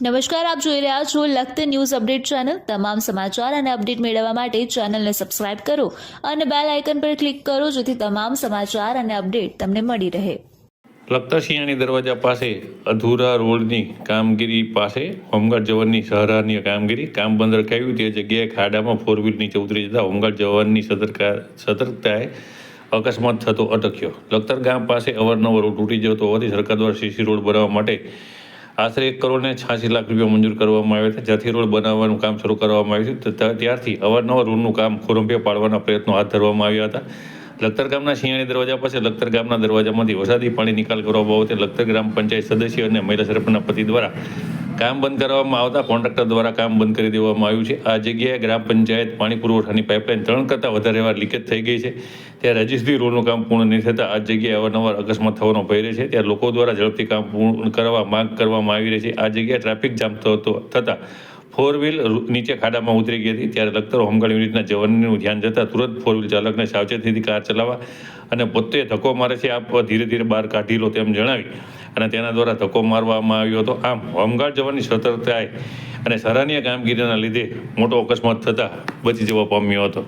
નમસ્કાર, આપ જોઈ રહ્યા છો લખત ન્યૂઝ અપડેટ ચેનલ। તમામ સમાચાર અને અપડેટ મેળવવા માટે ચેનલને સબસ્ક્રાઇબ કરો અને બેલ આઇકન પર ક્લિક કરો જેથી તમામ સમાચાર અને અપડેટ તમને મળી રહે। લખતર શિયાળી દરવાજા પાસે અધૂરા રોડની કામગીરી પાસે હોમગાર્ડ જવાનની સરાહનીય કામગીરી। કામ બંધ રખાયું તે જગ્યાએ ખાડામાં 4 વ્હીલ નીચે ઉતરી જતા હોમગાર્ડ જવાનની સતર્કતાએ અકસ્માત થતો અટક્યો। લખતર ગામ પાસે અવારનવાર રોડ તૂટી જતો હોવાથી સરકાર દ્વારા સીસી રોડ બનાવવા માટે આશરે 1 કરોડ 86 લાખ રૂપિયા મંજૂર કરવામાં આવ્યા હતા। જ્યાંથી રોડ બનાવવાનું કામ શરૂ કરવામાં આવ્યું છે ત્યારથી અવારનવાર રોડનું કામ ખોરંભે પાડવાના પ્રયત્નો હાથ ધરવામાં આવ્યા હતા। લખતર ગામના શિયાળી દરવાજા પાસે લખતર ગામના દરવાજામાંથી વરસાદી પાણી નિકાલ કરવા બાબતે લખતર ગ્રામ પંચાયત સદસ્ય અને મહિલા સરપંચના પતિ દ્વારા કામ બંધ કરવામાં આવતા કોન્ટ્રાક્ટર દ્વારા કામ બંધ કરી દેવામાં આવ્યું છે। આ જગ્યાએ ગ્રામ પંચાયત પાણી પુરવઠાની પાઇપલાઇન 3 કરતાં વધારે વાર લીકેજ થઈ ગઈ છે। ત્યારે હજી સુધી રોડનું કામ પૂર્ણ નહીં થતાં આ જગ્યાએ અવારનવાર અકસ્માત થવાનો ભય રહે છે। ત્યારે લોકો દ્વારા ઝડપથી કામ પૂર્ણ કરવા માંગ કરવામાં આવી રહી છે। આ જગ્યાએ ટ્રાફિક જામ થતાં 4 વ્હીલ નીચે ખાડામાં ઉતરી ગઈ હતી। ત્યારે લખતર હોમગાર્ડ યુનિટના જવાનનું ધ્યાન જતાં તુરંત 4 વ્હીલ ચાલકને સાવચેતીથી કાર ચલાવવા અને પોતે ધક્કો મારે છે આપ ધીરે ધીરે બહાર કાઢી લો તેમ જણાવી અને તેના દ્વારા ધક્કો મારવામાં આવ્યો હતો। આમ હોમગાર્ડ જવાનની સતર્કતાએ અને સરાહનીય કામગીરીના લીધે મોટો અકસ્માત થતાં બચી જવા પામ્યો હતો।